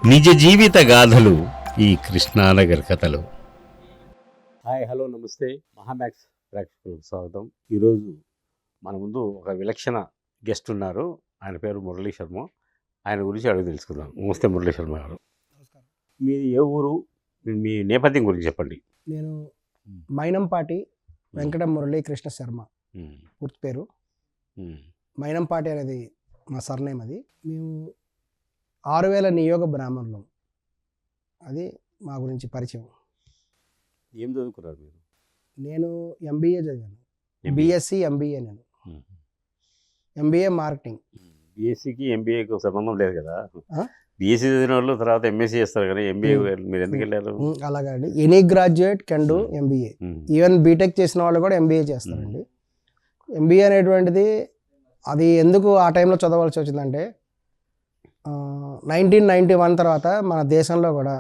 నిజ జీవిత గాథలు ఈ కృష్ణానగర్ కథలు. హాయ్, హలో, నమస్తే. మహామ్యాక్స్ ప్రేక్షకులకు స్వాగతం. ఈరోజు మన ముందు ఒక విలక్షణ గెస్ట్ ఉన్నారు. ఆయన పేరు మురళీ శర్మ. ఆయన గురించి అడుగు తెలుసుకుందాం. నమస్తే మురళీ శర్మ గారు. నమస్కారం. మీది ఏ ఊరు? మీ నేపథ్యం గురించి చెప్పండి. నేను మైనంపాటి వెంకట మురళీకృష్ణ శర్మ పూర్తి పేరు. మైనంపాటి అనేది మా సర్నేమ్. అది మేము 6000 నియోగ బ్రాహ్మణులం. అది మా గురించి పరిచయం. ఏం చదువుకున్నారు మీరు? నేను ఎంబీఏ చదివాను. BSc MBA. నేను ఎంబీఏ మార్కెటింగ్. బీఎస్సీకి ఎంబీఏకి సంబంధం లేదు కదా. బీఎస్సీ చదివిన వాళ్ళు తర్వాత ఎంఎస్సీ చేస్తారు కానీ ఎంబీఏ మీరు ఎందుకు వెళ్ళారు? అలాగండి, any graduate can do MBA. Even BTech చేసిన వాళ్ళు కూడా ఎంబీఏ చేస్తారండి. ఎంబీఏ అనేటువంటిది అది ఎందుకు ఆ టైంలో చదవాల్సి వచ్చిందంటే 1991 తర్వాత మన దేశంలో కూడా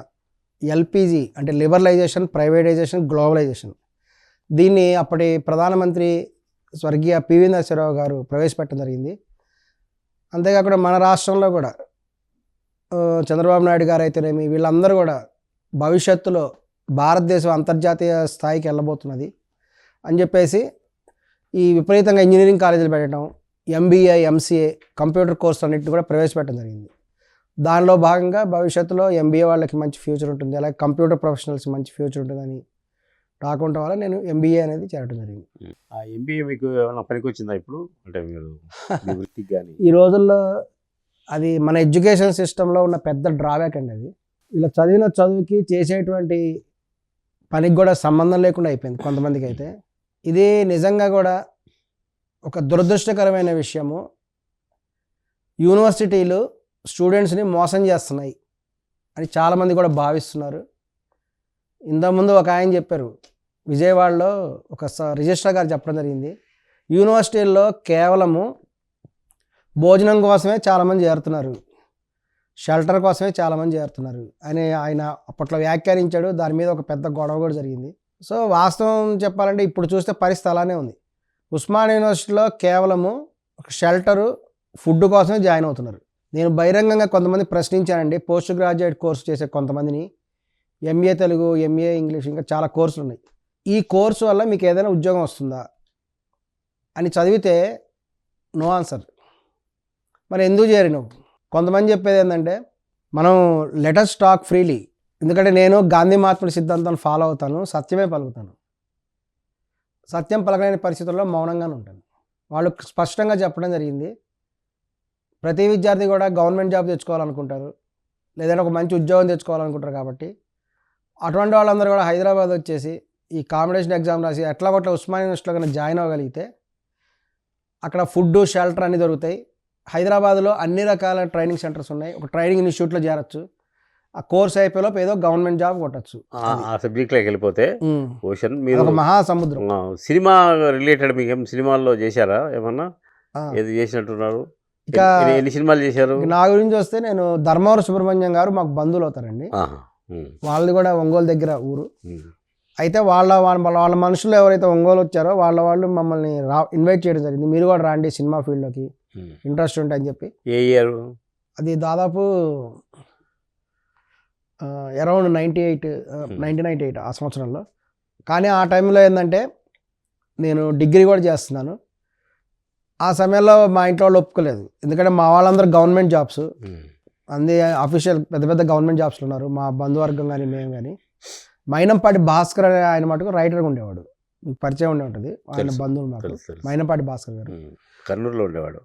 ఎల్పిజి అంటే లిబరలైజేషన్, ప్రైవేటైజేషన్, గ్లోబలైజేషన్, దీన్ని అప్పటి ప్రధానమంత్రి స్వర్గీయ పివి నరసింహారావు గారు ప్రవేశపెట్టడం జరిగింది. అంతేకాకుండా మన రాష్ట్రంలో కూడా చంద్రబాబు నాయుడు గారు అయితేనేమి, వీళ్ళందరూ కూడా భవిష్యత్తులో భారతదేశం అంతర్జాతీయ స్థాయికి వెళ్ళబోతున్నది అని చెప్పేసి ఈ విపరీతంగా ఇంజనీరింగ్ కాలేజీలు పెట్టడం, ఎంబీఏ, ఎంసీఏ, కంప్యూటర్ కోర్స్ అన్నిటిని కూడా ప్రవేశపెట్టడం జరిగింది. దానిలో భాగంగా భవిష్యత్తులో ఎంబీఏ వాళ్ళకి మంచి ఫ్యూచర్ ఉంటుంది, అలాగే కంప్యూటర్ ప్రొఫెషనల్స్ మంచి ఫ్యూచర్ ఉంటుందని రాకుండా వల్ల నేను ఎంబీఏ అనేది చేరడం జరిగింది. ఆ ఎంబీఏ మీకు ఏమైనా పనికి వచ్చిందా ఇప్పుడు? అంటే మీరు మీ వృత్తికి కానీ ఈ రోజుల్లో అది మన ఎడ్యుకేషన్ సిస్టంలో ఉన్న పెద్ద డ్రాబ్యాక్ అండి. అది ఇలా చదివిన చదువుకి చేసేటువంటి పనికి కూడా సంబంధం లేకుండా అయిపోయింది కొంతమందికి అయితే. ఇది నిజంగా కూడా ఒక దురదృష్టకరమైన విషయము. యూనివర్సిటీలు స్టూడెంట్స్ని మోసం చేస్తున్నాయి అని చాలామంది కూడా భావిస్తున్నారు. ఇంతకుముందు ఒక ఆయన చెప్పారు, విజయవాడలో ఒక రిజిస్ట్రార్ గారు చెప్పడం జరిగింది, యూనివర్సిటీల్లో కేవలము భోజనం కోసమే చాలామంది చేరుతున్నారు, షెల్టర్ కోసమే చాలామంది చేరుతున్నారు అని ఆయన అప్పట్లో వ్యాఖ్యానించాడు. దాని మీద ఒక పెద్ద గొడవ కూడా జరిగింది. సో వాస్తవం చెప్పాలంటే ఇప్పుడు చూస్తే పరిస్థితి అలానే ఉంది. ఉస్మాన్ యూనివర్సిటీలో కేవలము ఒక షెల్టరు, ఫుడ్ కోసమే జాయిన్ అవుతున్నారు. నేను బహిరంగంగా కొంతమంది ప్రశ్నించానండి, పోస్ట్ గ్రాడ్యుయేట్ కోర్సు చేసే కొంతమందిని, ఎంఏ తెలుగు, ఎంఏ ఇంగ్లీష్, ఇంకా చాలా కోర్సులు ఉన్నాయి, ఈ కోర్సు వల్ల మీకు ఏదైనా ఉద్యోగం వస్తుందా అని చదివితే నో ఆన్సర్. మరి ఎందుకు చేరినావు? కొంతమంది చెప్పేది ఏంటంటే మనం లెటర్ టాక్ ఫ్రీలీ, ఎందుకంటే నేను గాంధీ మహాత్ముడి సిద్ధాంతాన్ని ఫాలో అవుతాను, సత్యమే పలుకుతాను. సత్యం పలకలేని పరిస్థితుల్లో మౌనంగానే ఉంటాను. వాళ్ళు స్పష్టంగా చెప్పడం జరిగింది, ప్రతి విద్యార్థి కూడా గవర్నమెంట్ జాబ్ తెచ్చుకోవాలనుకుంటారు, లేదంటే ఒక మంచి ఉద్యోగం తెచ్చుకోవాలనుకుంటారు. కాబట్టి అటువంటి వాళ్ళందరూ కూడా హైదరాబాద్ వచ్చేసి ఈ కాంపిటీషన్ ఎగ్జామ్ రాసి ఎట్లా కొట్ల ఉస్మాన్ యూనివర్సిటీలో కన్నా జాయిన్ అవ్వగలిగితే అక్కడ ఫుడ్, షెల్టర్ అన్నీ దొరుకుతాయి. హైదరాబాద్లో అన్ని రకాల ట్రైనింగ్ సెంటర్స్ ఉన్నాయి, ఒక ట్రైనింగ్ ఇన్స్టిట్యూట్లో చేరొచ్చు, ఆ కోర్స్ అయిపోయేలోపు ఏదో గవర్నమెంట్ జాబ్ కొట్టచ్చు. ఆ సబ్జెక్ట్లోకి వెళ్ళిపోతే ఓషన్ మీరు ఒక మహాసముద్రం. సినిమా రిలేటెడ్ మీకు ఏం సినిమాల్లో చేశారా? ఏమన్నా ఏది చేసినట్టున్నారు? ఇక ఎన్ని సినిమాలు చేశారు? నా గురించి వస్తే నేను ధర్మవరం సుబ్రహ్మణ్యం గారు మాకు బంధువులు అవుతారండి. వాళ్ళది కూడా ఒంగోలు దగ్గర ఊరు. అయితే వాళ్ళ మనుషులు ఎవరైతే ఒంగోలు వచ్చారో వాళ్ళు మమ్మల్ని ఇన్వైట్ చేయడం జరిగింది, మీరు కూడా రండి సినిమా ఫీల్డ్లోకి, ఇంట్రెస్ట్ ఉంటాయి అని చెప్పి. ఏ ఇయర్ అది? దాదాపు అరౌండ్ 1998 ఆ సంవత్సరంలో. కానీ ఆ టైంలో ఏంటంటే నేను డిగ్రీ కూడా చేస్తున్నాను. ఆ సమయంలో మా ఇంట్లో వాళ్ళు ఒప్పుకోలేదు, ఎందుకంటే మా వాళ్ళందరూ గవర్నమెంట్ జాబ్స్, అఫీషియల్ పెద్ద పెద్ద గవర్నమెంట్ జాబ్స్లో ఉన్నారు, మా బంధువర్గం కానీ మేము కానీ. మైనంపాటి భాస్కర్ అనే ఆయన మటుకు రైటర్గా ఉండేవాడు, మీకు పరిచయం ఉండే ఉంటుంది, ఆయన బంధువులు మాకు. మైనంపాటి భాస్కర్ గారు కర్నూలులో ఉండేవాడు.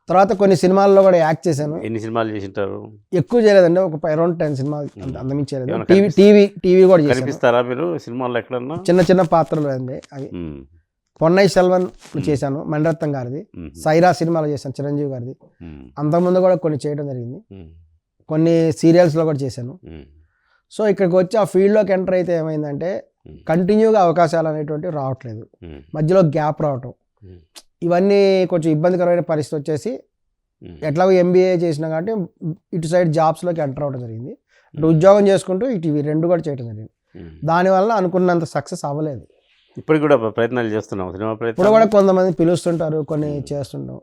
తర్వాత కొన్ని సినిమాల్లో కూడా యాక్ట్ చేశాను. ఎన్ని సినిమాలు చేసింటారు? ఎక్కువ చేయలేదండి, ఒక అరౌండ్ 10 సినిమాలు, అంతమించి చేయలేదు. టీవీ కూడా కనిపిస్తారా మీరు సినిమాల్లో ఎక్కడన్నా? చిన్న చిన్న పాత్రలు అండి అవి. పొన్నై సెల్వన్ చేశాను, మణిరత్నం గారిది. సైరా సినిమాలో చేశాను, చిరంజీవి గారిది. అంతకుముందు కూడా కొన్ని చేయడం జరిగింది, కొన్ని సీరియల్స్లో కూడా చేశాను. సో ఇక్కడికి వచ్చి ఆ ఫీల్డ్లోకి ఎంటర్ అయితే ఏమైందంటే కంటిన్యూగా అవకాశాలు అనేటువంటివి రావట్లేదు, మధ్యలో గ్యాప్ రావటం, ఇవన్నీ కొంచెం ఇబ్బందికరమైన పరిస్థితి వచ్చేసి ఎట్లాగో ఎంబీఏ చేసినా కాబట్టి ఇటు సైడ్ జాబ్స్లోకి ఎంటర్ అవ్వడం జరిగింది. అంటే ఉద్యోగం చేసుకుంటూ ఇవి రెండు కూడా చేయడం జరిగింది. దానివల్ల అనుకున్నంత సక్సెస్ అవ్వలేదు. ఇప్పుడు కూడా ప్రయత్నాలు చేస్తున్నాం, సినిమా ప్రయత్నం. ఇప్పుడు కూడా కొంతమంది పిలుస్తుంటారు, కొన్ని చేస్తుంటాం.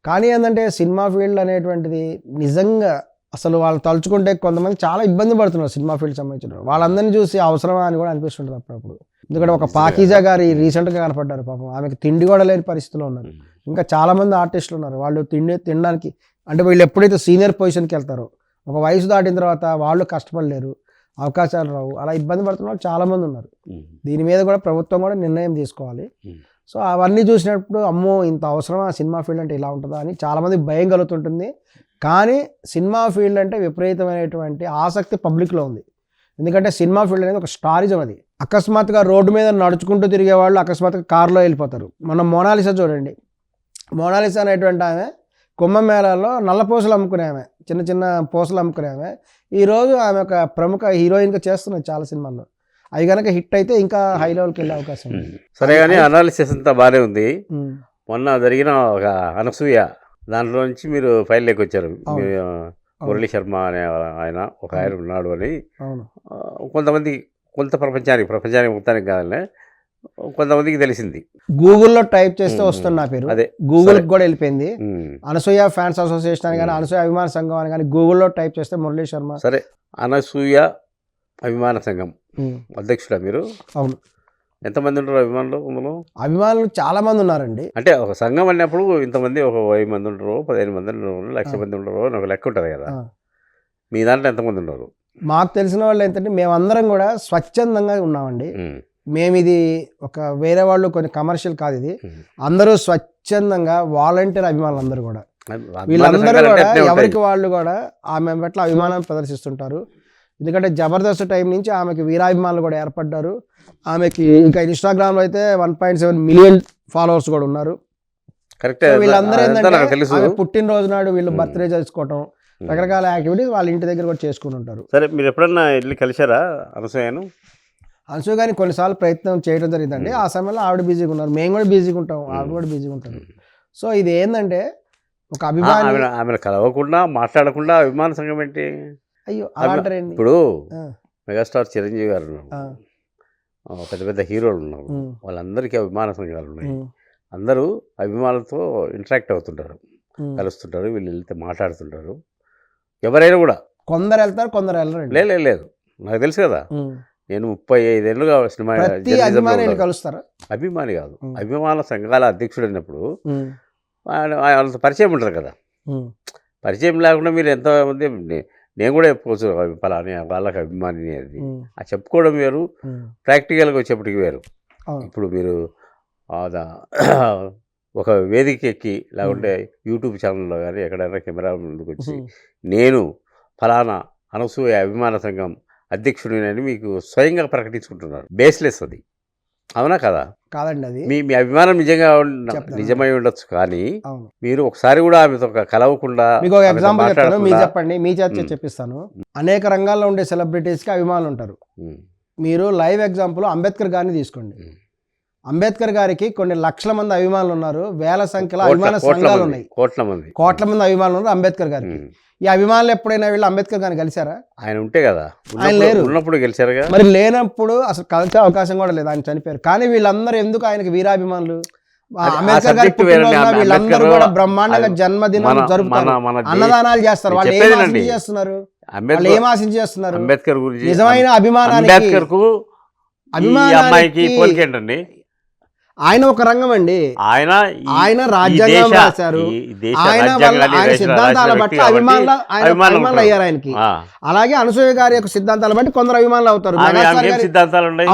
కానీ ఏంటంటే సినిమా ఫీల్డ్ అనేటువంటిది నిజంగా అసలు వాళ్ళు తలుచుకుంటే కొంతమంది చాలా ఇబ్బంది పడుతున్నారు సినిమా ఫీల్డ్ సంబంధించిన వాళ్ళందరినీ చూసి అవసరమా అని కూడా అనిపిస్తుంటుంది అప్పుడప్పుడు. ఎందుకంటే ఒక పాకీజా గారి రీసెంట్గా కనపడ్డారు పాపం, ఆమెకి తిండి కూడా లేని పరిస్థితిలో ఉన్నారు. ఇంకా చాలామంది ఆర్టిస్టులు ఉన్నారు, వాళ్ళు తినడానికి అంటే వీళ్ళు ఎప్పుడైతే సీనియర్ పొజిషన్కి వెళ్తారో ఒక వయసు దాటిన తర్వాత వాళ్ళు కష్టపడలేరు, అవకాశాలు రావు, అలా ఇబ్బంది పడుతున్న వాళ్ళు చాలామంది ఉన్నారు. దీని మీద కూడా ప్రభుత్వం కూడా నిర్ణయం తీసుకోవాలి. సో అవన్నీ చూసినప్పుడు అమ్మో ఇంత అవసరమా సినిమా ఫీల్డ్ అంటే ఇలా ఉంటుందా అని చాలామంది భయం కలుగుతుంటుంది. కానీ సినిమా ఫీల్డ్ అంటే విపరీతమైనటువంటి ఆసక్తి పబ్లిక్లో ఉంది. ఎందుకంటే సినిమా ఫీల్డ్ అనేది ఒక స్టారిజం. అది అకస్మాత్తుగా రోడ్డు మీద నడుచుకుంటూ తిరిగే వాళ్ళు అకస్మాత్తుగా కారులో వెళ్ళిపోతారు. మనం మోనాలిసా చూడండి, మోనాలిసా అనేటువంటి ఆమె కుంభమేళాలో నల్ల పూసలు అమ్ముకునే ఆమె, చిన్న చిన్న పూసలు అమ్ముకునే ఆమె ఈరోజు ఆమె ఒక ప్రముఖ హీరోయిన్గా చేస్తున్నది చాలా సినిమాల్లో. అవి కనుక హిట్ అయితే ఇంకా హై లెవెల్కి వెళ్ళే అవకాశం ఉంది. సరే కానీ అనాలిసిస్ అంతా బాగానే ఉంది. మొన్న జరిగిన ఒక అనసూయ దాంట్లో నుంచి మీరు ఫైల్ లేక వచ్చారు. మురళీ శర్మ అనే ఒక ఆయన ఉన్నాడు అని కొంత ప్రపంచానికి మొత్తానికి కాదనే కొంతమందికి తెలిసింది. గూగుల్లో టైప్ చేస్తే వస్తుంది నా పేరు, అదే గూగుల్కి కూడా వెళ్ళిపోయింది. అనసూయ ఫ్యాన్స్ అసోసియేషన్ అని కానీ అనసూయ అభిమాన సంఘం అని కానీ గూగుల్లో టైప్ చేస్తే మురళీ శర్మ. సరే, అనసూయ అభిమాన సంఘం అధ్యక్షుడా మీరు? అవును. ఎంతమంది ఉంటారు అభిమానులు? అభిమానులు చాలా మంది ఉన్నారండి. అంటే ఒక సంఘం అన్నప్పుడు ఇంతమంది ఒక 1000 మంది ఉంటారు, 15 మంది ఉంటారు, 1,00,000 మంది ఉంటారు అని ఒక లెక్క ఉంటుంది కదా. మీ దాంట్లో ఎంతమంది ఉన్నారు? మాకు తెలిసిన వాళ్ళు ఏంటంటే మేమందరం కూడా స్వచ్ఛందంగా ఉన్నామండి. మేము ఇది ఒక వేరే వాళ్ళు కొన్ని కమర్షియల్ కాదు, ఇది అందరూ స్వచ్ఛందంగా వాలంటీర్ అభిమానులు అందరూ కూడా. వీళ్ళందరూ కూడా ఎవరికి వాళ్ళు కూడా ఆమె పట్ల అభిమానం ప్రదర్శిస్తుంటారు. ఎందుకంటే జబర్దస్త్ టైం నుంచి ఆమెకి వీరాభిమానులు కూడా ఏర్పడ్డారు. ఆమెకి ఇంకా ఇన్స్టాగ్రామ్లో అయితే 1.7 మిలియన్ ఫాలోవర్స్ కూడా ఉన్నారు. కరెక్ట్. వీళ్ళందరూ ఏంటంటే పుట్టినరోజు నాడు వీళ్ళు బర్త్డే చేసుకోవటం, రకరకాల యాక్టివిటీస్ వాళ్ళ ఇంటి దగ్గర కూడా చేసుకుని ఉంటారు. సరే, మీరు ఎప్పుడన్నా వెళ్ళి కలిశారా అనసూయను? అనసూయ కానీ కొన్నిసార్లు ప్రయత్నం చేయడం జరిగిందండి. ఆ సమయంలో ఆవిడ బిజీగా ఉన్నారు, మేము కూడా బిజీగా ఉంటాం, ఆవిడ కూడా బిజీగా ఉంటారు. సో ఇది ఏంటంటే ఒక అభిమాని ఆమెను కలవకుండా మాట్లాడకుండా అభిమాన సంఘం ఏంటి? అయ్యో అలా అంటారండి. ఇప్పుడు మెగాస్టార్ చిరంజీవి గారు ఉన్నారు, పెద్ద పెద్ద హీరోలు ఉన్నారు, వాళ్ళందరికీ అభిమాన సంఘాలు ఉన్నాయి. అందరూ అభిమానులతో ఇంటరాక్ట్ అవుతుంటారు, కలుస్తుంటారు, వీళ్ళు వెళ్తే మాట్లాడుతుంటారు. ఎవరైనా కూడా కొందరు వెళ్తారు, కొందరు వెళ్ళరు. లేదు, నాకు తెలుసు కదా. నేను 35 ఏళ్ళుగా సినిమా కలుస్తారా? అభిమాని కాదు, అభిమాన సంఘాల అధ్యక్షుడు అయినప్పుడు వాళ్ళతో పరిచయం ఉంటుంది కదా. పరిచయం లేకుండా మీరు ఎంతమంది, నేను కూడా చెప్పుకోవచ్చు పలాని వాళ్ళకి అభిమాని అది, ఆ చెప్పుకోవడం వేరు, ప్రాక్టికల్గా వచ్చేప్పటికి వేరు. ఇప్పుడు మీరు ఒక వేదిక ఎక్కి లేకుంటే యూట్యూబ్ ఛానల్లో కానీ ఎక్కడైనా కెమెరా ముందుకు వచ్చి నేను ఫలానా అనసూయ అభిమాన సంఘం అధ్యక్షుడిని మీకు స్వయంగా ప్రకటించుకుంటున్నారు. బేస్లెస్ అది, అవునా కదా? కాదండి, అది మీ అభిమానం నిజమై ఉండొచ్చు, కానీ మీరు ఒకసారి కూడా ఆమెతో కలవకుండా. మీకు ఒక ఎగ్జాంపుల్ చెప్తాను, మీరు చెప్పండి, మీ చేత చెప్పిస్తాను. అనేక రంగాల్లో ఉండే సెలబ్రిటీస్కి అభిమానులు ఉంటారు. మీరు లైవ్ ఎగ్జాంపుల్ అంబేద్కర్ గారిని తీసుకోండి. అంబేద్కర్ గారికి కొన్ని లక్షల మంది అభిమానులు ఉన్నారు, వేల సంఖ్యలో అభిమాన సంఘాలు ఉన్నాయి, కోట్ల మంది అభిమానులు ఉన్నారు అంబేద్కర్ గారికి. ఈ అభిమానులు ఎప్పుడైనా వీళ్ళు అంబేద్కర్ గారిని కలిశారా? ఆయన ఉంటే కదా, ఆయన లేరు, ఉన్నప్పుడు గెలిచారు. మరి లేనప్పుడు అసలు కలిసే అవకాశం కూడా లేదు, ఆయన చనిపోయారు. కానీ వీళ్ళందరూ ఎందుకు ఆయనకి వీరాభిమానులు? అంబేద్కర్ గారి పుట్టినరోజున వీళ్ళందరూ కూడా బ్రహ్మాండంగా జన్మదినం జరుపుతారు, అన్నదానాలు చేస్తారు. వాళ్ళు ఏం ఆశించి చేస్తున్నారు? వాళ్ళు ఏం ఆశించి చేస్తున్నారు? అంబేద్కర్ గురించి నిజమైన అభిమానానికి ఏంటండి? ఆయన ఒక రంగం అండి, ఆయన రాజ్యాంగం రాశారు, ఆయన సిద్ధాంతాల బట్టి అభిమానులు అయ్యారు ఆయనకి. అలాగే అనసూయ గారి యొక్క సిద్ధాంతాల బట్టి కొందరు అభిమానులు అవుతారు.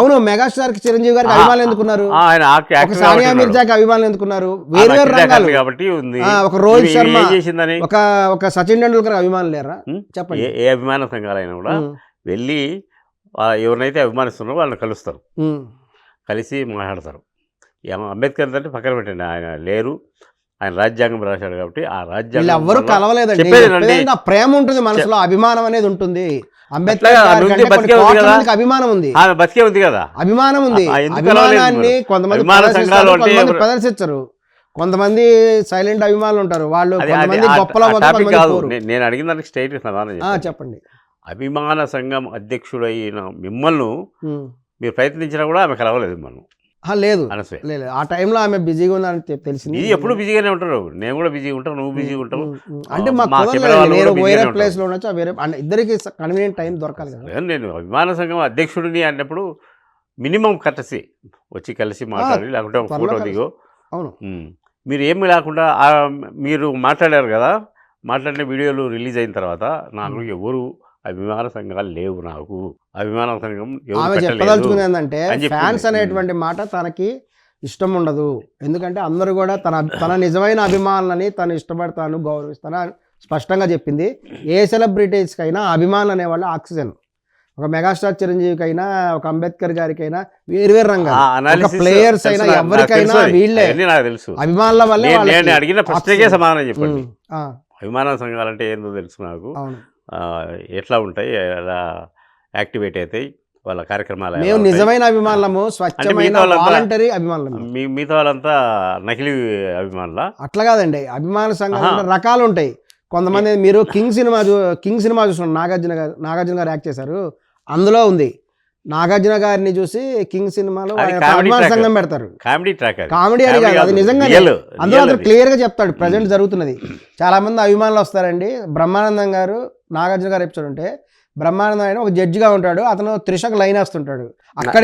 అవును, మెగాస్టార్ కి చిరంజీవి గారికి అభిమానులు ఎందుకున్నారు? ఒక సానియా మిర్జాకి అభిమానులు ఎందుకున్నారు? వేరు వేరు రంగాలు. ఒక రోహిత్ శర్మ, ఒక సచిన్ టెండూల్కర్ అభిమానులు లేరా? చెప్పండి. ఏ అభిమాన సంఘాలైనా కూడా వెళ్ళి ఎవరినైతే అభిమానిస్తున్నారో వాళ్ళని కలుస్తారు, కలిసి మాట్లాడతారు. అంబేద్కర్ అంటే పక్కన పెట్టండి, ఆయన లేరు, ఆయన రాజ్యాంగం రాశాడు కాబట్టి ఆ రాజ్యాంగం ఎవరు కలవలేదండి. ప్రేమ ఉంటుంది మనసులో, అభిమానం అనేది ఉంటుంది. అంబేద్కర్ అభిమానం ఉంది, బతికే ఉంది కదా, అభిమానం ఉంది. అభిమానాన్ని కొంతమంది ప్రదర్శించరు, కొంతమంది సైలెంట్ అభిమానులు ఉంటారు, వాళ్ళు కొంతమంది గొప్పలో. నేను అడిగిన దానికి స్ట్రైట్ సమాధానం చెప్పండి. అభిమాన సంఘం అధ్యక్షుడైన మిమ్మల్ని మీరు ప్రయత్నించినా కూడా ఆమె కలవలేదు. మనం లేదు అనసూయ లేదు, ఆ టైంలో ఆమె బిజీగా ఉందని తెలిసింది. ఇది ఎప్పుడు బిజీగానే ఉంటారు, నేను కూడా బిజీగా ఉంటాను, నువ్వు బిజీగా ఉంటావు. అంటే మా మాకు కెమెరా వాళ్ళు నేను కూడా వేరే బిజీగానే ప్లేస్ లో ఉండొచ్చు, వేరే అంటే ఇద్దరికి కన్వీనియంట్ టైం దొరకాలి కదా. నేను అభిమాన సంఘం అధ్యక్షుడిని అన్నప్పుడు మినిమం కట్టసి వచ్చి కలిసి మాట్లాడి లేకుంటే ఒక త్వరలో ఫోటో దిగో. అవును. మీరు ఏమి లేకుండా మీరు మాట్లాడారు కదా, మాట్లాడిన వీడియోలు రిలీజ్ అయిన తర్వాత నాకు ఎవరు అభిమాన సంఘాలు లేవు, నాకు అభిమాన సంఘం ఎవరు ఆమె పెట్టలేదు చెప్పదలుచుకుంది ఏంటంటే అని చెప్పింది. ఫ్యాన్స్ అనేటువంటి మాట తనకి ఇష్టం ఉండదు, ఎందుకంటే అందరూ కూడా తన నిజమైన అభిమానులని తను ఇష్టపడతాను గౌరవిస్తాను అని స్పష్టంగా చెప్పింది. ఏ సెలబ్రిటీస్కైనా అభిమానులు అనేవాళ్ళు ఆక్సిజన్. ఒక మెగాస్టార్ చిరంజీవికైనా, ఒక అంబేద్కర్ గారికైనా, వేరు రంగాలు, ప్లేయర్స్ అయినా ఎవరికైనా వీళ్ళే నాకు తెలుసు. అభిమానుల వల్లే నేను అడిగిన ప్రశ్నకే సమాధానం చెప్పండి. ఆ, అభిమాన సంఘాలంటే ఏందో తెలుసు నాకు, అవును. ఎట్లా ఉంటాయి, ఎలా యాక్టివేట్ అవుతాయి, వాళ్ళ కార్యక్రమాలు ఎలా మేము ఉంటాయి. నిజమైన అభిమానులము, స్వచ్ఛమైన వాలంటరీ అభిమానులము. మిగతా వాళ్ళంతా నకిలీ అభిమానులా? అట్లా కాదండి, అభిమాన సంఘాలు రకాలు ఉంటాయి. కొంతమంది మీరు కింగ్ సినిమా చూస్తున్నారు, నాగార్జున గారు యాక్ట్ చేశారు, అందులో ఉంది. నాగార్జున గారిని చూసి కింగ్ సినిమాలో అభిమాన సంఘం పెడతారు. కామెడీ అని కాదు, అది నిజంగా అందులో అతను క్లియర్ గా చెప్తాడు ప్రజెంట్ జరుగుతున్నది. చాలా మంది అభిమానులు వస్తారండి. బ్రహ్మానందం గారు నాగార్జున గారు ఎపిసోడ్ ఉంటే బ్రహ్మానందం ఆయన ఒక జడ్జిగా ఉంటాడు, అతను త్రిషకు లైన్ వేస్తుంటాడు, అక్కడ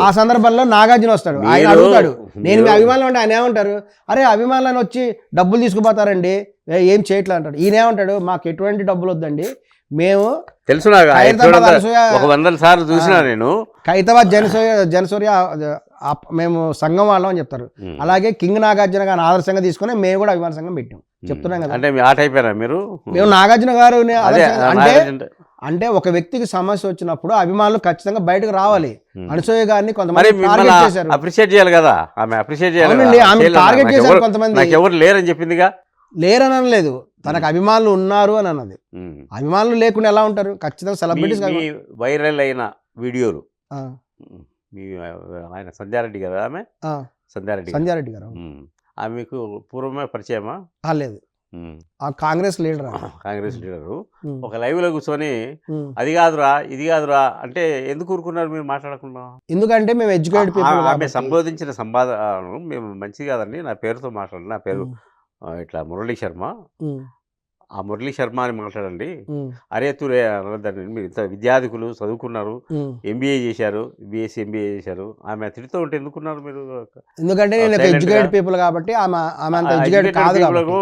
ఆ సందర్భంలో నాగార్జున వస్తాడు, ఆయన అడుగుతాడు నేను మీ అభిమానులు అంటే ఆయన ఏమంటారు, అరే అభిమానులను వచ్చి డబ్బులు తీసుకుపోతారండి, ఏం చేయట్లే అంటాడు. ఈయన ఏమంటాడు, మాకు ఎటువంటి డబ్బులు వద్దండి, మేము తెలుసు ఖైరతాబాద్ జనసూర్య మేము సంఘం వాళ్ళం అని చెప్తారు. అలాగే కింగ్ నాగార్జున గారిని ఆదర్శంగా తీసుకుని మేము కూడా అభిమాన సంఘం పెట్టాం, చెప్తున్నాం కదా. అంటే ఆ టైప్ మీరు మేము నాగార్జున గారు అంటే ఒక వ్యక్తికి సమస్య వచ్చినప్పుడు అభిమానులు ఖచ్చితంగా బయటకు రావాలి. అనసూయ గారిని కొంతమంది టార్గెట్ చేశారు, అప్రిషియేట్ చేయాలి కదా, ఆమె అప్రిషియేట్ చేయాలి. ఆమె టార్గెట్ చేశారు కొంతమంది. ఎవరు లేరని చెప్పిందిగా, లేరని అనలేదు, తనకు అభిమానులు ఉన్నారు అని అన్నది. అభిమానులు లేకుండా ఎలా ఉంటారు, ఖచ్చితంగా సెలబ్రిటీస్. వైరల్ అయిన వీడియోలు ఆయన సంధ్యారెడ్డి కదా, ఆమె సంధ్యారెడ్డి గారు, ఆమెకు పూర్వమే పరిచయమా? లేదు, కాంగ్రెస్ లీడరు ఒక లైవ్ లో కూర్చొని అది కాదురా ఇది కాదురా అంటే ఎందుకు ఊరుకున్నారు మీరు మాట్లాడకుండా? ఎందుకంటే మేము ఎడ్యుకేటెడ్ పీపుల్. ఆమె సంబోధించిన సంవాదం మేము మంచిది కాదండి, నా పేరుతో మాట్లాడండి, నా పేరు ఇట్లా మురళీ శర్మ, ఆ మురళీ శర్మ అని మాట్లాడండి, అరే తురే అనొద్దండి, మీరు ఇంత విద్యార్థికులు చదువుకున్నారు, ఎంబీఏ చేశారు, బీఎస్సీ ఎంబీఏ చేశారు, ఆమె తిడుతూ ఉంటే ఎందుకున్నారు మీరు? ఎందుకంటే నేను ఎడ్యుకేటెడ్ పీపుల్ కాబట్టి ఆమె అంత ఎడ్యుకేటెడ్ కాదు కాబట్టి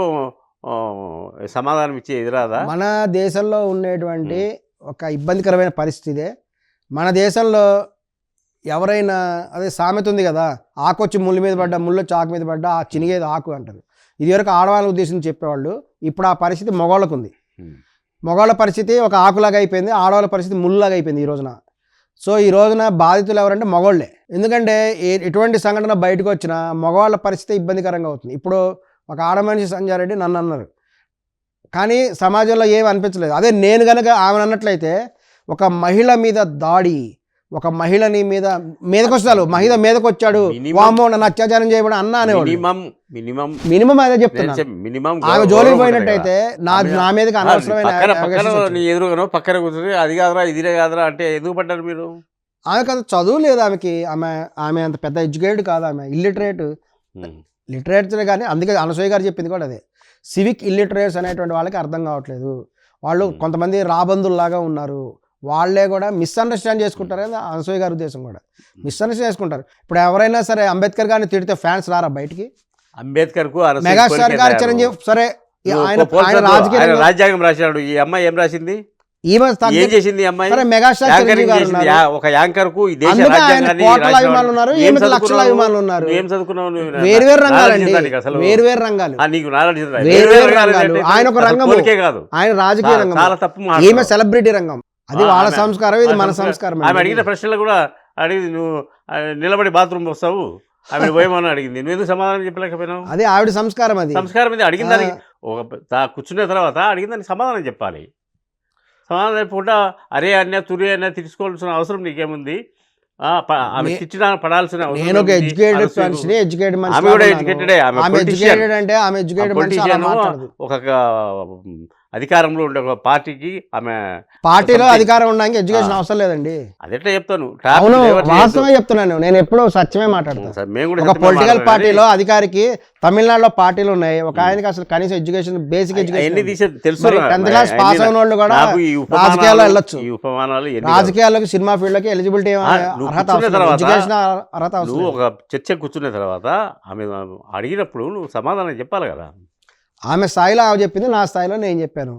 సమాధానం ఇచ్చే ఎదురాదా? మన దేశంలో ఉండేటువంటి ఒక ఇబ్బందికరమైన పరిస్థితి. మన దేశంలో ఎవరైనా అదే సామెత ఉంది కదా, ఆకొచ్చి ముళ్ళు మీద పడ్డా, ముళ్ళు వచ్చి ఆకు మీద పడ్డా ఆ చినిగేది ఆకు అంటారు. ఇదివరకు ఆడవాళ్ళ ఉద్దేశం చెప్పేవాళ్ళు, ఇప్పుడు ఆ పరిస్థితి మగవాళ్ళకు ఉంది. మగవాళ్ళ పరిస్థితి ఒక ఆకులాగా అయిపోయింది, ఆడవాళ్ళ పరిస్థితి ముళ్ళలాగా అయిపోయింది ఈ రోజున. సో ఈ రోజున బాధితులు ఎవరంటే మగవాళ్ళే. ఎందుకంటే ఎటువంటి సంఘటన బయటకు వచ్చినా మగవాళ్ళ పరిస్థితి ఇబ్బందికరంగా అవుతుంది. ఇప్పుడు ఒక ఆడ మనిషి సంజారెడ్డి నన్ను అన్నారు, కానీ సమాజంలో ఏమి అనిపించలేదు. అదే నేను కనుక ఆమెను అన్నట్లయితే ఒక మహిళ మీద దాడి, ఒక మహిళని మీదకొస్తాడు, మహిళ మీదకి వచ్చాడు, వామ్మో నన్ను అత్యాచారం చేయబడి అన్నా అనేవాడు. మినిమం అదే చెప్తున్నాను. ఆమె జోలికి పోయినట్టయితే నా మీదకి అనవసరమైన ఎదురుగానో పక్కన కూర్చొని అది కాదురా ఇదిరే కాదురా అంటే ఎందుకు పడ్డారు మీరు? ఆమెకు అంత చదువు లేదు, ఆమె అంత పెద్ద ఎడ్యుకేటెడ్ కాదు, ఆమె లిటరేచర్ కానీ. అందుకే అనసూయ గారు చెప్పింది కూడా అదే, సివిక్ ఇల్లిటరేట్స్ అనేటువంటి వాళ్ళకి అర్థం కావట్లేదు, వాళ్ళు కొంతమంది రాబందుల్లాగా ఉన్నారు, వాళ్ళే కూడా మిస్అండర్స్టాండ్ చేసుకుంటారు కదా. అనసూయ గారి ఉద్దేశం కూడా మిస్అండర్స్టాండ్ చేసుకుంటారు. ఇప్పుడు ఎవరైనా సరే అంబేద్కర్ గారిని తిడితే ఫ్యాన్స్ రారా బయటికి? అంబేద్కర్ కు మెగాస్టార్ గారు చిరంజీవి సరే ఆయన రాజ్యాంగం రాశాడు, ఈ అమ్మాయి ఏం రాసింది, ఈమె ఏం చేసింది అమ్మాయి? మెగాస్టార్ చిరంజీవి గారు ఒక యాంకర్ కు అభిమానులు ఉన్నారు, ఈమె లక్షల అభిమానులు ఉన్నారు. ఏం చదువుకున్నావు? వేరువేరు రంగాలండి, వేరువేరు రంగాలు, వేరువేరు రంగాలు. ఆయన ఒక రంగం కాదు, ఆయన రాజకీయ రంగం, చాలా తప్పు. ఈమె సెలబ్రిటీ రంగం, అది వాళ్ళ సంస్కారం, ఇది మన సంస్కారం. ఆమె అడిగిన ప్రశ్నలు కూడా అడిగింది, నువ్వు నిలబడి బాత్రూమ్ వస్తావు ఆమె పోయేమని అడిగింది, నువ్వు ఎందుకు సమాధానం చెప్పలేకపోయినావు? అది ఆవిడ సంస్కారం, అది సంస్కారం. ఇది అడిగిన దానికి కూర్చున్న తర్వాత అడిగిన దానికి సమాధానం చెప్పాలి. సమాధానం చెప్పకుండా అరే అన్న తురే అన్న తీసుకోవాల్సిన అవసరం నీకేముంది? ఆమె తిట్టిన పడాల్సిన నేను ఒక ఎడ్యుకేటెడ్ మనిషిని, ఎడ్యుకేటెడ్ మనిషి. ఆమె కూడా ఎడ్యుకేటెడే, ఆమె ఎడ్యుకేటెడ్ అంటే ఆమె ఎడ్యుకేటెడ్ మనిషి. ఒక అధికారంలో ఉండే ఒక పార్టీకి ఆమె పార్టీలో something. అధికారం ఉండడానికి ఎడ్యుకేషన్ అవసరం లేదండి. అదెట్లా చెప్తాను అవును, వాస్తవమే చెప్తున్నాను, నేను ఎప్పుడూ సత్యమే మాట్లాడతాను. మేము కూడా ఒక సత్యమే పొలిటికల్ మాట్లాడాలి. పార్టీలో అధికారికి తమిళనాడులో పార్టీలు ఉన్నాయి, ఒక ఆయనకి అసలు కనీసం ఎడ్యుకేషన్ బేసిక్ అవన్నీ ఎడ్యుకేషన్ తీసే తెలుసు మరి 10th క్లాస్ పాస్ అయిన వాళ్ళు కూడా నాకు ఈ ఉపమానాలు- రాజకీయాల్లో వెళ్ళొచ్చు. ఈ ఉపమానాలు ఎన్ని కాదు. రాజకీయాల్లోకి సినిమా ఫీల్డ్ లోకి ఎలిజిబిలిటీ నువ్వు అర్హత కూర్చున్న తర్వాత ఎడ్యుకేషన్ అర్హత అవసరం నువ్వు లేదు. ఒక చర్చ కూర్చున్న తర్వాత ఆమె అడిగినప్పుడు నువ్వు సమాధానం చెప్పాలి కదా. ఆమె స్థాయిలో ఆమె చెప్పింది, నా స్థాయిలో నేను చెప్పాను.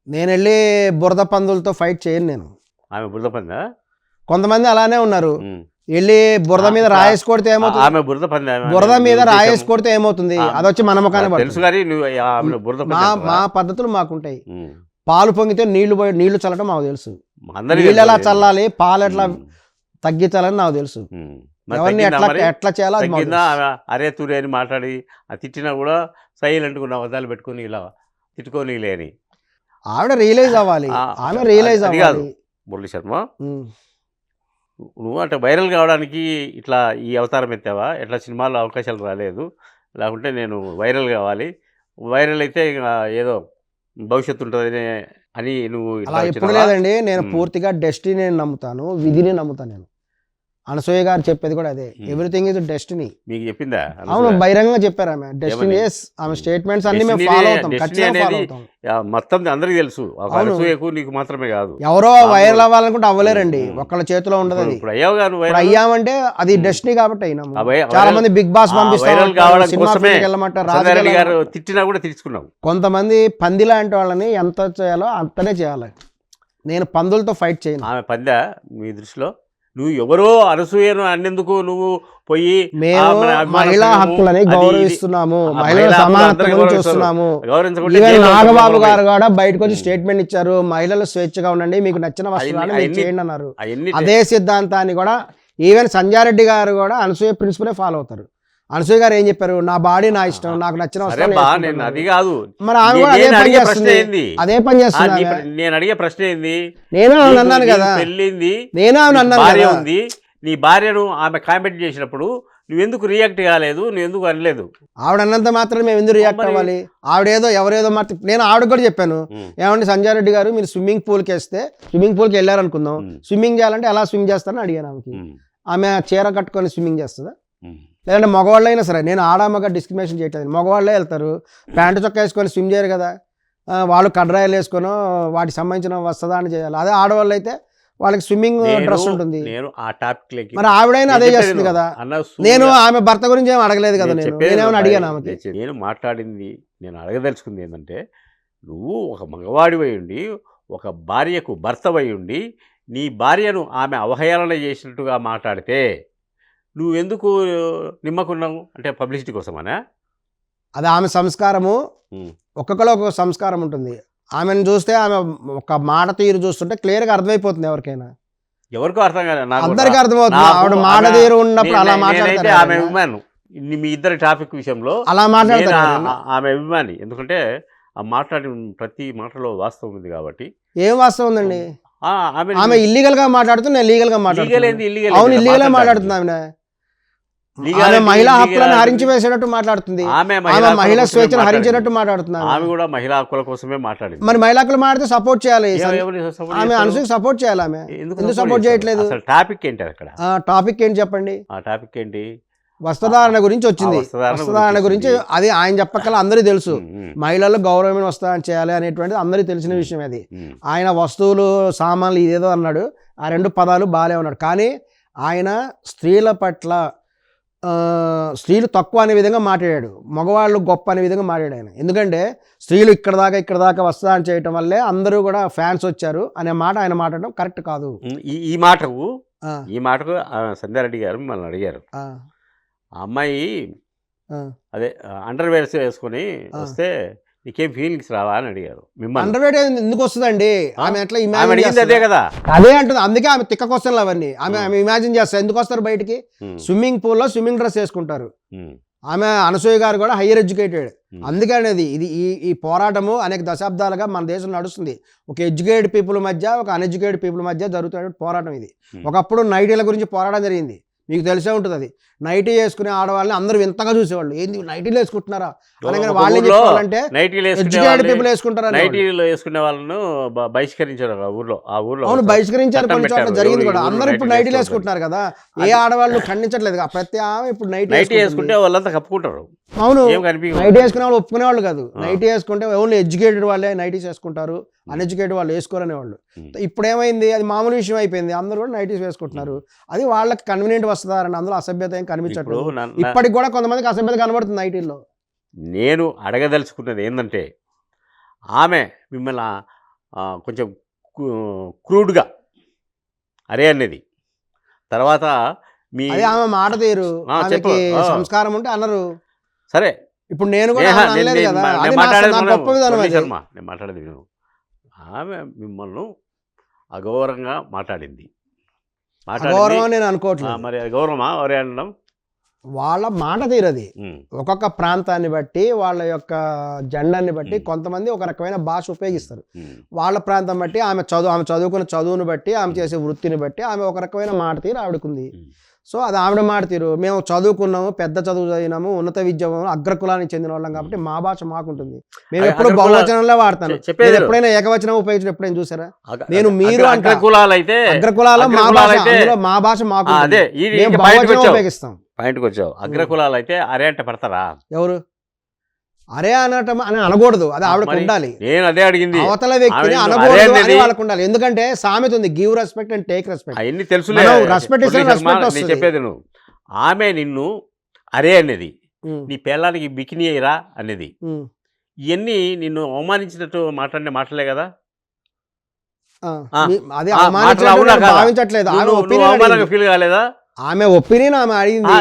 నేను వెళ్ళి బురద పందులతో ఫైట్ చేయను నేను. ఆమె బురద పందా కొంతమంది అలానే ఉన్నారు, వెళ్ళి బురద మీద రాయేసి కొడితే ఏమవుతుంది, ఆమె బురద పందా బురద మీద రాయేసి కొడితే ఏమవుతుంది, అది వచ్చి మన ముఖాన్ని తెలుసు పడుతుంది. కానీ నువ్వు ఆమె బురద మా పద్ధతులు మాకుంటాయి. పాలు పొంగితే నీళ్లు చల్లడం మాకు తెలుసు, అందరికీ నీళ్ళు ఎలా చల్లాలి, పాలు ఎట్లా తగ్గించాలని నాకు తెలుసు, ఎవరిని ఎట్లా చేయాలో అది మాకు తగ్గిందా తెలుసు. ఆమె అరే తురే అని మాట్లాడి ఆ తిట్టినా కూడా సైలెంట్గా ఉన్న వదాలు పెట్టుకొని ఇలా తిట్టుకొని లేని ఆవిడ రియలైజ్ అవ్వాలి, ఆమె రియలైజ్ అది కాదు అవ్వాలి. మురళీ శర్మ, నువ్వు అంటే వైరల్ కావడానికి ఇట్లా ఈ అవతారం ఎత్తావా? ఎట్లా సినిమాల్లో అవకాశాలు రాలేదు, లేకుంటే నేను వైరల్ కావాలి, వైరల్ అయితే ఇక ఏదో భవిష్యత్తు ఉంటుందని అని నువ్వు అలా ఇట్లా ఎప్పుడు వచ్చినావా? లేదండి, నేను పూర్తిగా డెస్టినీని నమ్ముతాను, విధిని నమ్ముతాను. నేను అనసూయ గారు చెప్పేది కూడా అదే, ఎవ్రీథింగ్ ఇస్ డెస్టినీ. మీకు చెప్పిందా? అవును, బహిరంగంగా చెప్పారు ఆమె. డెస్టినీ, ఆమె స్టేట్మెంట్స్ అన్ని మేము ఫాలో అవుతాం, ఖచ్చితంగా ఫాలో అవుతాం. మొత్తం అందరికి తెలుసు, అవును. అనసూయకు నీకు మాత్రమే కాదు. ఎవరో వైరల్ అవ్వాలనుకుంటే అవ్వలేరండి, ఒక్కళ్ళ చేతిలో ఉండదు అది. ఇప్పుడు అయ్యావు కాదు ఇప్పుడు అయ్యామంటే అది డెస్టినీ కాబట్టి అయినాము. చాలా మంది బిగ్ బాస్ వైరల్ పంపిస్తారు, కావడం సినిమా కోసమే ఫీల్డ్కి వెళ్ళమంటారు, సంగారెడ్డి రాజకీయాలు గారు వెళ్ళమంటారు. తిట్టినా కూడా తీర్చుకున్నావు. కొంతమంది పంది లాంటి వాళ్ళని ఎంత చేయాలో అంతనే చేయాలి. నేను పందులతో ఫైట్ చేయను. ఆమె పందా మీ దృష్టిలో? నువ్వు ఎవరో అనసూయను అన్నందుకు నువ్వు పోయి మేము మహిళా హక్కులని గౌరవిస్తున్నాము, మహిళల సమానత్వం గురించి చూస్తున్నాము. ఈవెన్ నాగబాబు గారు కూడా బయటకు వచ్చి స్టేట్మెంట్ ఇచ్చారు, మహిళలు స్వేచ్ఛగా ఉండండి, మీకు నచ్చిన వస్త్రాలు మీరు చేయండి అన్నారు. అదే సిద్ధాంతాన్ని కూడా ఈవెన్ సంజారెడ్డి గారు కూడా అనసూయ ప్రిన్సిపలే ఫాలో అవుతారు. అనసూయ గారు ఏం చెప్పారు, నా బాడీ నా ఇష్టం, నాకు నచ్చిన వస్త్రాలు వేసుకుంటాను. అది కాదు, మరి ఆమె కూడా అదే పని చేస్తుంది, అదే పని చేస్తుంది. నేను అడిగే ప్రశ్న ఏంది? నేను ఆమె అన్నాను కదా, పెళ్ళింది, నేను ఆమె అన్నాను భార్య కదా. ఉంది, నీ భార్యను ఆమె కామెంట్ చేసినప్పుడు నువ్వెందుకు రియాక్ట్ కాలేదు, నువ్వెందుకు అనలేదు? ఆవిడ అన్నంత మాత్రం మేము ఎందుకు రియాక్ట్ అవ్వాలి? ఆవిడేదో ఎవరేదో మాట. నేను ఆవిడ కూడా చెప్పాను, ఏమంటే సంజయ్ రెడ్డి గారు మీరు స్విమ్మింగ్ పూల్కి వేస్తే, స్విమ్మింగ్ పూల్కి వెళ్ళారనుకుందాం, స్విమ్మింగ్ చేయాలంటే ఎలా స్విమ్ చేస్తారని అడిగాను ఆమెకి. ఆమె చీర కట్టుకొని స్విమ్మింగ్ చేస్తుందా? లేదంటే మగవాళ్ళైనా సరే, నేను ఆడామగా డిస్క్రిమినేషన్ చేయట్లేదు, మగవాళ్ళే వెళ్తారు, ప్యాంటు చొక్కా వేసుకొని స్విమ్ చేయరు కదా, వాళ్ళు కడ్రాయిలు వేసుకొని వాటికి సంబంధించిన వస్త్రదాన్ని చేయాలి. అదే ఆడవాళ్ళు అయితే వాళ్ళకి స్విమ్మింగ్ డ్రెస్ ఉంటుంది. మరి ఆవిడైనా అదే చేస్తుంది కదా. నేను ఆమె భర్త గురించి ఏమి అడగలేదు కదా, నేనేమైనా అడిగాను ఆమెకి? నేను మాట్లాడింది, నేను అడగదలుచుకుంది ఏంటంటే, నువ్వు ఒక మగవాడివై ఉండి, ఒక భార్యకు భర్తవై ఉండి, నీ భార్యను ఆమె అవహేళన చేసినట్టుగా మాట్లాడితే నువ్వెందుకు నిమ్మకున్నావు? అంటే పబ్లిసిటీ కోసమనా? అది ఆమె సంస్కారము, ఒక్కొక్కలో ఒక్కొక్క సంస్కారం ఉంటుంది. ఆమెను చూస్తే, ఆమె ఒక మాట తీరు చూస్తుంటే క్లియర్గా అర్థమైపోతుంది ఎవరికైనా. ఎవరికో అర్థం కాదు, అందరికీ అర్థమవుతుంది. ఆవిడ మాట తీరు ఉన్నప్పుడు అలా మాట్లాడతారు. ఆమె అభిమాను మీ ఇద్దరి టాపిక్ విషయంలో అలా మాట్లాడతారు. ఆమె అభిమాని, ఎందుకంటే ఆ మాట్లాడిన ప్రతి మాటలో వాస్తవం ఉంది కాబట్టి. ఏం వాస్తవం ఉందండి? ఆమె ఇల్లీగల్ గా మాట్లాడుతూ నేను లీగల్ గా మాట్లాడుతున్నాను. అవును, ఇల్లీగల్ గా మాట్లాడుతుంది ఆమె. ఆమె మహిళా హక్కులను హరించి వేసేటట్టు మాట్లాడుతుంది, ఆమె మహిళా స్వేచ్ఛను హరించేటట్టు మాట్లాడుతుంది. ఆమె కూడా మహిళా హక్కుల కోసమే మాట్లాడింది. మరి మహిళా హక్కులు మాట్లాడితే సపోర్ట్ చేయాలి, ఆమె అనసూయకి సపోర్ట్ చేయాలి. ఆమె ఎందుకు సపోర్ట్ చేయట్లేదు? టాపిక్ ఏంటి అక్కడ? టాపిక్ ఏంటి చెప్పండి? ఆ టాపిక్ ఏంటి? వస్త్రధారణ గురించి వచ్చింది. వస్త్రధారణ గురించి అది ఆయన చెప్పక్కల అందరికీ తెలుసు, మహిళలకు గౌరవమైన వస్త్రధారణ చేయాలి అనేటువంటిది అందరికీ తెలిసిన విషయం. అది ఆయన వస్తువులు సామాన్లు ఇదేదో అన్నాడు, ఆ రెండు పదాలు బాగాలే ఉన్నాడు. కానీ ఆయన స్త్రీల పట్ల స్త్రీలు తక్కువ అనే విధంగా మాట్లాడాడు, మగవాళ్ళు గొప్ప అనే విధంగా మాట్లాడాడు ఆయన. ఎందుకంటే స్త్రీలు ఇక్కడ దాకా వస్త్రధారణ చేయటం వల్లే అందరూ కూడా ఫ్యాన్స్ వచ్చారు అనే మాట ఆయన మాట్లాడడం కరెక్ట్ కాదు. ఈ మాటకు సంధ్యారెడ్డి గారు మిమ్మల్ని అడిగారు, ఆ అమ్మాయి అదే అండర్వేర్ వేసుకొని వస్తే నీకేం ఫీలింగ్స్ రావా అని అడిగారు మిమ్మల్ని. అండర్వేర్ ఎందుకు వస్తుందండి? ఆమె ఎట్లా అదే కదా, అదే అంటుంది. అందుకే ఆమె తిక్క క్వశ్చన్లు అవన్నీ ఆమె ఇమాజిన్ చేస్తారు. ఎందుకు వస్తారు బయటికి? స్విమ్మింగ్ పూల్లో స్విమ్మింగ్ డ్రెస్ వేసుకుంటారు. ఆమె అనసూయ గారు కూడా హైయర్ ఎడ్యుకేటెడ్. అందుకే అనేది ఇది ఈ పోరాటము అనేక దశాబ్దాలుగా మన దేశం నడుస్తుంది. ఒక ఎడ్యుకేటెడ్ పీపుల్ మధ్య, ఒక అన్ఎడ్యుకేటెడ్ పీపుల్ మధ్య జరుగుతున్న పోరాటం ఇది. ఒకప్పుడు నైటీల గురించి పోరాటం జరిగింది, మీకు తెలిసే ఉంటుంది అది. నైటీ వేసుకునే ఆడవాళ్ళని అందరూ వింతగా చూసేవాళ్ళు, ఏంది నైటీలు వేసుకుంటున్నారా అనగానే వాళ్ళు ఏం చెప్పాలంటే నైటీలు ఎడ్యుకేటెడ్ పీపుల్ వేసుకుంటారా, నైటీలు వేసుకునే వాళ్ళను బహిష్కరించారు ఆ ఊర్లో. అవును బహిష్కరించారు, చట్టం కొన్ని చోట్ల పెట్టారు. జరిగింది కూడా. ఎవరు అందరూ ఇప్పుడు నైటీలు నైటీలు వేసుకుంటున్నారు కదా, ఏ ఆడవాళ్ళు ఖండించట్లేదు, ప్రతి ఆమె ఇప్పుడు నైటీ నైటీ వేసుకుంటే వాళ్ళంతా కప్పుకుంటారు. అవును, ఏం కనిపించదు. నైటీ వేసుకునే వాళ్ళు ఒప్పుకునే వాళ్ళు కాదు. నైటీ వేసుకుంటే ఓన్లీ ఎడ్యుకేటెడ్ వాళ్ళే నైటీస్ వేసుకుంటారు, అన్ఎడ్యుకేటెడ్ వాళ్ళు వేసుకోరనే వాళ్ళు. ఇప్పుడు ఏమైంది, అది మామూలు విషయం అయిపోయింది, అందరూ కూడా నైటీస్ వేసుకుంటున్నారు. అది వాళ్ళకి కన్వీనియంట్ వస్తుందని, అందులో అసభ్యత ఏం కనిపించట్లేదు. ఇప్పటికి కూడా కొంతమందికి అసభ్యత కనబడుతుంది నైటీల్లో. నేను అడగదలుచుకున్నది ఏంటంటే, ఆమె మిమ్మల్ని కొంచెం క్రూడ్గా అరే అనేది, తర్వాత మీ అది ఆమె మాట తీరు, చెప్పు. ఆమెకి సంస్కారం ఉంటే అన్నారు. సరే ఇప్పుడు నేను కూడా అనలేదు కదా, అది నా గొప్ప విధానం. శర్మ, నేను మాట్లాడేది విను. ఆమె మిమ్మల్ని అగౌరవంగా మాట్లాడింది. గౌరవం నేను అనుకోవట్లేదు. మరి అది గౌరవమా ఎవరే అనడం? వాళ్ళ మాట తీరది. ఒక్కొక్క ప్రాంతాన్ని బట్టి, వాళ్ళ యొక్క జెండాన్ని బట్టి కొంతమంది ఒక రకమైన భాష ఉపయోగిస్తారు. వాళ్ళ ప్రాంతం బట్టి, ఆమె చదువుకున్న చదువుని బట్టి, ఆమె చేసే వృత్తిని బట్టి ఆమె ఒక రకమైన మాట తీరు ఆవిడకుంది. సో అది ఆవిడ మాట తీరు. మేము చదువుకున్నాము, పెద్ద చదువు చదివినాము, ఉన్నత విద్య అగ్రకులానికి చెందిన వాళ్ళం కాబట్టి మా భాష మాకుంటుంది. మేము ఎప్పుడు బహువచనంలో వాడతాను, ఎప్పుడైనా ఏకవచనం ఉపయోగించడం ఎప్పుడైనా చూసారా? నేను మీరు అంటే అగ్రకులాల మా భాష, అందులో మా భాష మాకు బహువచనం ఉపయోగిస్తాం. పాయింట్కి వచ్చావు. అగ్రకులాలు అయితే అరే అంటే పడతారా? ఎవరు అరే అనటం అని అనకూడదు, అది ఆవిడకు ఉండాలి. నేను అదే అడిగింది, అవతల వ్యక్తిని అనకూడదు అని వాళ్ళకు ఉండాలి. ఎందుకంటే సామెత ఉంది, give respect and take respect. అవన్నీ తెలుసు. రెస్పెక్ట్ ఇస్తే రెస్పెక్ట్ వస్తుంది. చెప్పేది నువ్వు, ఆమె నిన్ను అరే అనేది, నీ పిల్లానికి బికినీ అయ్యరా అనేది, ఇవన్నీ నిన్ను అవమానించినట్టు మాట్లాడిన మాటలే కదా. అది భావించట్లేదు. ఫీల్ కాలేదా? ఆమె ఒపీనియన్ ఆమె అడిగింది.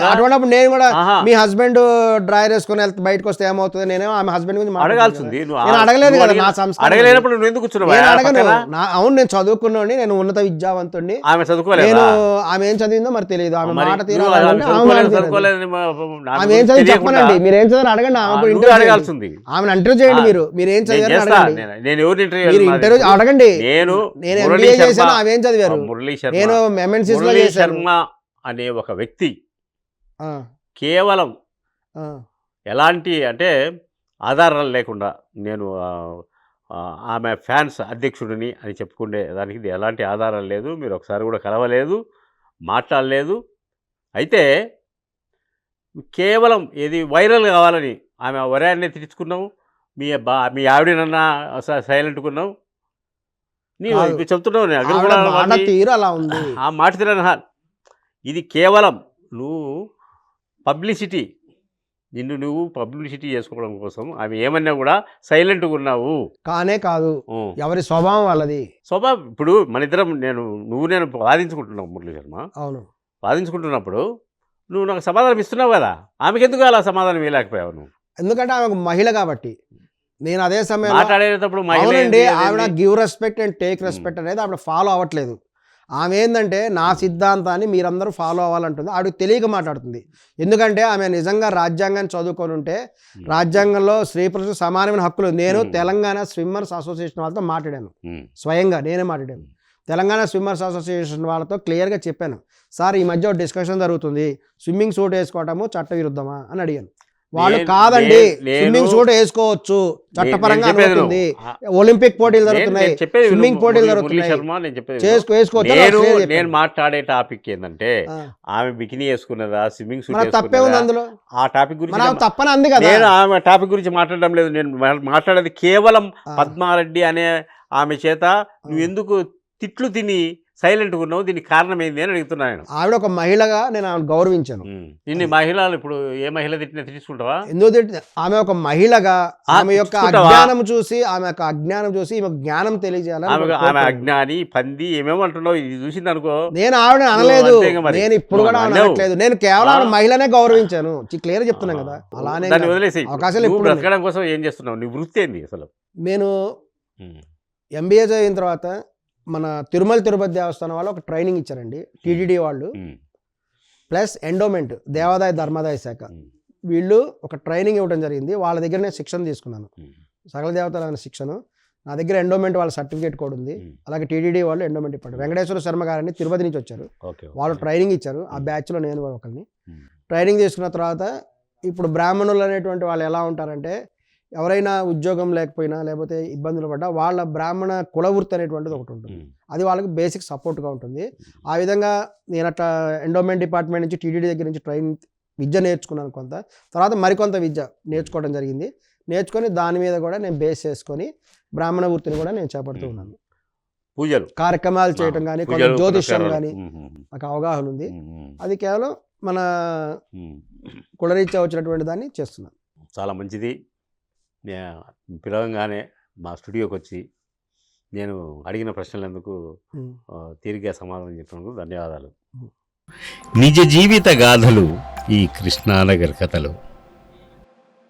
అటువంటిప్పుడు నేను కూడా మీ హస్బెండ్ డ్రైవర్ వేసుకుని వెళ్తే బయటకు వస్తే ఏమవుతుంది, నేనేమో ఆమె హస్బెండ్ గురించి అడగాల్సింది. నేను అడగలేదు కదా, నా సంస్కారం అడగలేనప్పుడు నువ్వు ఎందుకు అడగను. అవును, నేను చదువుకున్నాండి, నేను ఉన్నత విద్యావంతుడిని. ఆమె చదువుకోలేదు. నేను ఆమె ఏం చదివిందో మరి తెలియదు, ఆమె మాట తీరాలి. ఆమె ఏం చదివి చెప్పనండి, మీరు ఏం చదివారు అడగండి. ఆమె అడగాల్సింది, ఆమెను ఇంటర్వ్యూ చేయండి. మీరు ఏం చదివారు అడగండి. మీరు ఇంటర్వ్యూ అడగండి. నేను ఎంబీఏ చేశాను, ఆమె ఏం చదివారు? నేను ఎంఎన్సీస్ లో శర్మ అనే ఒక వ్యక్తి కేవలం ఎలాంటి అంటే ఆధారాలు లేకుండా నేను ఆమె ఫ్యాన్స్ అధ్యక్షుడిని అని చెప్పుకునే దానికి ఎలాంటి ఆధారాలు లేదు. మీరు ఒకసారి కూడా కలవలేదు, మాట్లాడలేదు. అయితే కేవలం ఏది వైరల్ కావాలని ఆమె వరాన్ని తెచ్చుకున్నావు, మీ ఆవిడనన్నా సైలెంట్కున్నావు. నీవు చెప్తున్నావు ఆ మాట తీరని. ఇది కేవలం నువ్వు పబ్లిసిటీ, నువ్వు పబ్లిసిటీ చేసుకోవడం కోసం ఆమె ఏమన్నా కూడా సైలెంట్గా ఉన్నావు. కానే కాదు, ఎవరి స్వభావం వాళ్ళది. స్వభావం ఇప్పుడు మన ఇద్దరం నేను వాదించుకుంటున్నావు మురళీ శర్మ. అవును, వాదించుకుంటున్నప్పుడు నువ్వు నాకు సమాధానం ఇస్తున్నావు కదా, ఆమెకి ఎందుకు అలా సమాధానం ఇవ్వలేకపోయావు నువ్వు? ఎందుకంటే ఆమె మహిళ కాబట్టి. నేను అదే సమయంలో మాట్లాడేటప్పుడు ఆవిడ give respect and take respect అనేది ఆవిడ ఫాలో అవ్వట్లేదు. ఆమె ఏంటంటే నా సిద్ధాంతాన్ని మీరందరూ ఫాలో అవ్వాలంటుంది, ఆవిడకి తెలియక మాట్లాడుతుంది. ఎందుకంటే ఆమె నిజంగా రాజ్యాంగాన్ని చదువుకొని ఉంటే, రాజ్యాంగంలో స్త్రీ పురుషులకు సమానమైన హక్కులు. నేను తెలంగాణ స్విమ్మర్స్ అసోసియేషన్ వాళ్ళతో మాట్లాడాను, స్వయంగా నేనే మాట్లాడాను. తెలంగాణ స్విమ్మర్స్ అసోసియేషన్ వాళ్ళతో క్లియర్గా చెప్పాను, సార్ ఈ మధ్య డిస్కషన్ జరుగుతుంది, స్విమ్మింగ్ సూట్ వేసుకోవటము చట్టవిరుద్ధమా అని అడిగాను. వాళ్ళు కాదండి, స్విమ్మింగ్ సూట్ వేసుకోవచ్చు, చట్టపరంగా అనుమతి, ఒలింపిక్ పోటీలు జరుగుతున్నాయి, స్విమ్మింగ్ పోటీలు జరుగుతున్నాయి, వేసుకోవచ్చు. నేను మాట్లాడే టాపిక్ ఏంటంటే ఆమె బికినీ వేసుకున్నదా, స్విమ్మింగ్ సూట్ తప్పే ఉంది అందులో. ఆ టాపిక్ గురించి తప్పని అంది కదా. నేను ఆమె టాపిక్ గురించి మాట్లాడడం లేదు. నేను మాట్లాడేది కేవలం పద్మారెడ్డి అనే ఆమె చేత నువ్వు ఎందుకు తిట్లు తిని సైలెంట్గా ఉన్నావు, దీనికి కారణం ఏంది అని అడుగుతున్నాను. ఆవిడ ఒక మహిళగా నేను ఆమె గౌరవించాను. ఇన్ని మహిళలు ఇప్పుడు ఏ మహిళ తిట్టినా తీసుకుంటావా? ఎందుకు తిట్టి? ఆమె ఒక మహిళగా ఆమె యొక్క అజ్ఞానం చూసి, ఈమె జ్ఞానం తెలియజేయాలని. ఆమె అజ్ఞాని, పంది ఏమేమో అంటున్నావు, ఇది చూసింది అనుకో. నేను ఆవిడ అనలేదు, నేను ఇప్పుడు కూడా అనట్లేదు. నేను కేవలం ఆమె మహిళనే గౌరవించాను, క్లియర్ చెప్తున్నాను కదా. అలానే వదిలేసి అవకాశాలు బ్రతకడం కోసం ఏం చేస్తున్నావు, నీ వృత్తి ఏంది అసలు? నేను ఎంబీఏ చదివిన తర్వాత మన తిరుపతి దేవస్థానం వాళ్ళు ఒక ట్రైనింగ్ ఇచ్చారండి, టీటీడీ వాళ్ళు ప్లస్ ఎండోమెంట్ దేవాదాయ ధర్మాదాయ శాఖ వీళ్ళు ఒక ట్రైనింగ్ ఇవ్వడం జరిగింది. వాళ్ళ దగ్గర నేను శిక్షణ తీసుకున్నాను, సకల దేవతల శిక్షణ. నా దగ్గర ఎండోమెంట్ వాళ్ళ సర్టిఫికేట్ కూడా ఉంది. అలాగే టీటీడీ వాళ్ళు ఎండోమెంట్ ఇప్పారు. వెంకటేశ్వర శర్మ గారని తిరుపతి నుంచి వచ్చారు. ఓకే. వాళ్ళు ట్రైనింగ్ ఇచ్చారు. ఆ బ్యాచ్లో నేను కూడా ఒకరిని. ట్రైనింగ్ తీసుకున్న తర్వాత ఇప్పుడు బ్రాహ్మణులు అనేటువంటి వాళ్ళు ఎలా ఉంటారంటే, ఎవరైనా ఉద్యోగం లేకపోయినా లేకపోతే ఇబ్బందులు పడ్డా వాళ్ళ బ్రాహ్మణ కులవృత్తి అనేటువంటిది ఒకటి ఉంటుంది. అది వాళ్ళకి బేసిక్ సపోర్ట్గా ఉంటుంది. ఆ విధంగా నేను అట్లా ఎండోమెంట్ డిపార్ట్మెంట్ నుంచి టీటీడీ దగ్గర నుంచి విద్య నేర్చుకున్నాను కొంత. తర్వాత మరికొంత విద్య నేర్చుకోవడం జరిగింది. నేర్చుకొని దాని మీద కూడా నేను బేస్ చేసుకొని బ్రాహ్మణ వృత్తిని కూడా నేను చేపడుతూ ఉన్నాను. పూజలు కార్యక్రమాలు చేయటం కానీ, కొంత జ్యోతిష్యం కానీ నాకు అవగాహన ఉంది. అది కేవలం మన కులరీత్యా వచ్చినటువంటి దాన్ని చేస్తున్నాను. చాలా మంచిది. పిలవంగానే మా స్టూడియోకి వచ్చి నేను అడిగిన ప్రశ్నలందుకు తీరిగ్గా సమాధానం చెప్పినందుకు ధన్యవాదాలు. నిజ జీవిత గాథలు ఈ కృష్ణానగర్ కథలు.